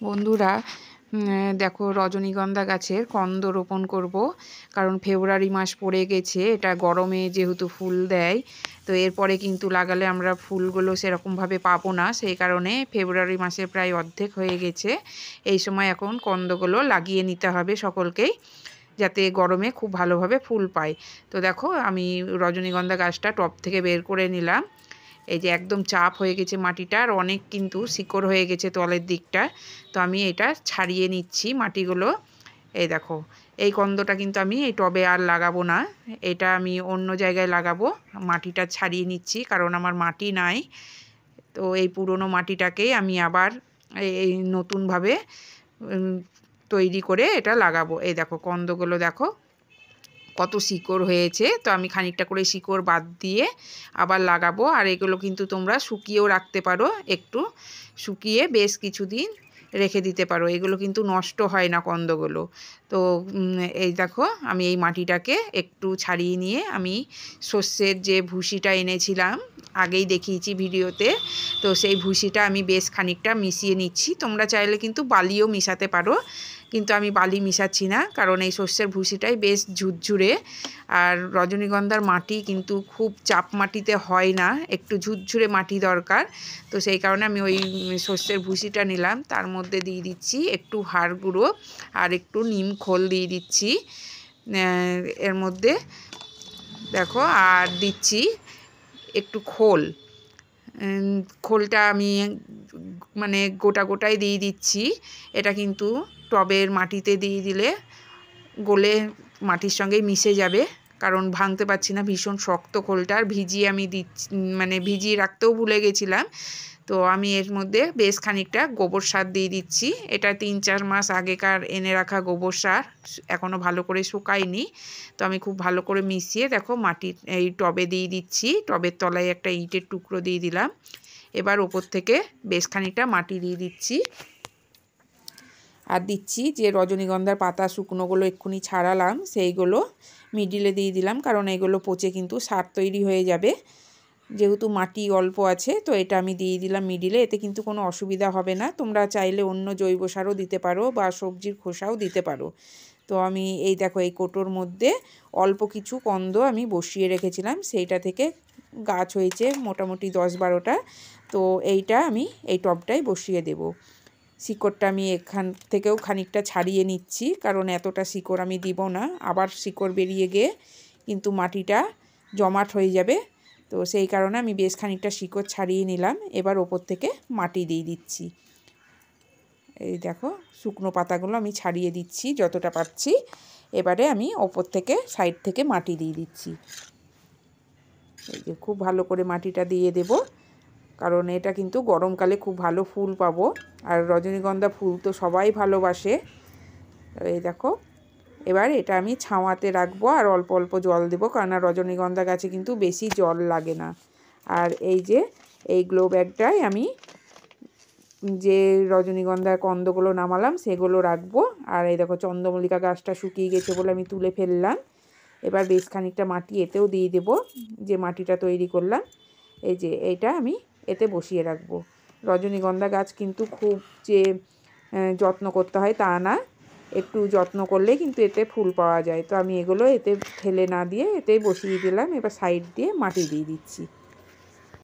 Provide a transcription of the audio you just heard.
বন্ধুরা, দেখো রজনীগন্ধা গাছের কন্দ রোপণ করব, কারণ ফেব্রুয়ারি মাস পড়ে গেছে। এটা গরমে যেহেতু ফুল দেয়, তো এরপরে কিন্তু লাগালে আমরা ফুলগুলো সেরকমভাবে পাবো না। সেই কারণে ফেব্রুয়ারি মাসে প্রায় অর্ধেক হয়ে গেছে। এই সময় এখন কন্দগুলো লাগিয়ে নিতে হবে সকলকেই, যাতে গরমে খুব ভালোভাবে ফুল পায়। তো দেখো আমি রজনীগন্ধা গাছটা টব থেকে বের করে নিলাম। এই যে একদম চাপ হয়ে গেছে মাটিটা, আর অনেক কিন্তু শিকড় হয়ে গেছে তলের দিকটা। তো আমি এটা ছাড়িয়ে নিচ্ছি মাটিগুলো। এই দেখো, এই কন্দটা কিন্তু আমি এই টবে আর লাগাবো না, এটা আমি অন্য জায়গায় লাগাবো। মাটিটা ছাড়িয়ে নিচ্ছি কারণ আমার মাটি নাই। তো এই পুরনো মাটিটাকেই আমি আবার এই নতুনভাবে তৈরি করে এটা লাগাবো। এই দেখো কন্দগুলো দেখো কত শিকড় হয়েছে। তো আমি খানিকটা করে শিকড় বাদ দিয়ে আবার লাগাবো। আর এগুলো কিন্তু তোমরা শুকিয়েও রাখতে পারো, একটু শুকিয়ে বেশ কিছুদিন রেখে দিতে পারো, এগুলো কিন্তু নষ্ট হয় না কন্দগুলো। তো এই দেখো আমি এই মাটিটাকে একটু ছাড়িয়ে নিয়ে আমি সর্ষের যে ভুসিটা এনেছিলাম, আগেই দেখিয়েছি ভিডিওতে, তো সেই ভুসিটা আমি বেশ খানিকটা মিশিয়ে নিচ্ছি। তোমরা চাইলে কিন্তু বালিও মিশাতে পারো, কিন্তু আমি বালি মিশাচ্ছি না, কারণ এই সর্ষের ভুসিটাই বেশ ঝুরঝুরে। আর রজনীগন্ধার মাটি কিন্তু খুব চাপ মাটিতে হয় না, একটু ঝুরঝুরে মাটি দরকার। তো সেই কারণে আমি ওই সর্ষের ভুসিটা নিলাম, তার মধ্যে দিয়ে দিচ্ছি একটু হাড় গুঁড়ো আর একটু নিম খোল দিয়ে দিচ্ছি এর মধ্যে। দেখো আর দিচ্ছি একটু খোল। খোলটা আমি মানে গোটা গোটাই দিয়ে দিচ্ছি। এটা কিন্তু টবের মাটিতে দিয়ে দিলে গলে মাটির সঙ্গে মিশে যাবে, কারণ ভাঙতে পারছি না, ভীষণ শক্ত খোলটা। আর ভিজিয়ে আমি দিচ্ছি, মানে ভিজিয়ে রাখতেও ভুলে গেছিলাম। তো আমি এর মধ্যে বেশ খানিকটা গোবর সার দিয়ে দিচ্ছি। এটা 3-4 মাস আগেকার এনে রাখা গোবর সার, এখনও ভালো করে শুকায়নি। তো আমি খুব ভালো করে মিশিয়ে দেখো মাটির এই টবে দিয়ে দিচ্ছি। টবের তলায় একটা ইটের টুকরো দিয়ে দিলাম। এবার ওপর থেকে বেশ খানিকটা মাটি দিয়ে দিচ্ছি। আর দিচ্ছি যে রজনীগন্ধার পাতা শুকনোগুলো এক্ষুনি ছাড়ালাম, সেইগুলো মিডিলে দিয়ে দিলাম, কারণ এগুলো পচে কিন্তু সার তৈরি হয়ে যাবে। যেহেতু মাটি অল্প আছে, তো এটা আমি দিয়ে দিলাম মিডিলে। এতে কিন্তু কোনো অসুবিধা হবে না। তোমরা চাইলে অন্য জৈব সারও দিতে পারো বা সবজির খোসাও দিতে পারো। তো আমি এই দেখো এই কোটোর মধ্যে অল্প কিছু কন্দ আমি বসিয়ে রেখেছিলাম, সেইটা থেকে গাছ হয়েছে মোটামুটি 10-12টা। তো এইটা আমি এই টবটাই বসিয়ে দেব। শিকড়টা আমি এখান থেকেও খানিকটা ছাড়িয়ে নিচ্ছি, কারণ এতটা শিকড় আমি দিব না, আবার শিকড় বেরিয়ে গিয়ে কিন্তু মাটিটা জমাট হয়ে যাবে। তো সেই কারণে আমি বেশ খানিকটা শিকড় ছাড়িয়ে নিলাম। এবার ওপর থেকে মাটি দিয়ে দিচ্ছি। এই দেখো শুকনো পাতাগুলো আমি ছাড়িয়ে দিচ্ছি যতটা পারছি। এবারে আমি ওপর থেকে সাইড থেকে মাটি দিয়ে দিচ্ছি। এই যে খুব ভালো করে মাটিটা দিয়ে দেব, কারণ এটা কিন্তু গরমকালে খুব ভালো ফুল পাবো। আর রজনীগন্ধা ফুল তো সবাই ভালোবাসে। এই দেখো এবার এটা আমি ছাওয়াতে রাখবো আর অল্প অল্প জল দেবো, কারণ রজনীগন্ধা গাছে কিন্তু বেশি জল লাগে না। আর এই যে এই গ্লো ব্যাগটায় আমি যে রজনীগন্ধার কন্দগুলো নামালাম সেগুলো রাখবো। আর এই দেখো চন্দ্রমল্লিকা গাছটা শুকিয়ে গেছে বলে আমি তুলে ফেললাম। এবার বেশ খানিকটা মাটি এতেও দিয়ে দেবো, যে মাটিটা তৈরি করলাম। এই যে এইটা আমি এতে বসিয়ে রাখবো। রজনীগন্ধা গাছ কিন্তু খুব যে যত্ন করতে হয় তা না, একটু যত্ন করলে কিন্তু এতে ফুল পাওয়া যায়। তো আমি এগুলো এতে ফেলে না দিয়ে এতেই বসিয়ে দিলাম। এবার সাইড দিয়ে মাটি দিয়ে দিচ্ছি।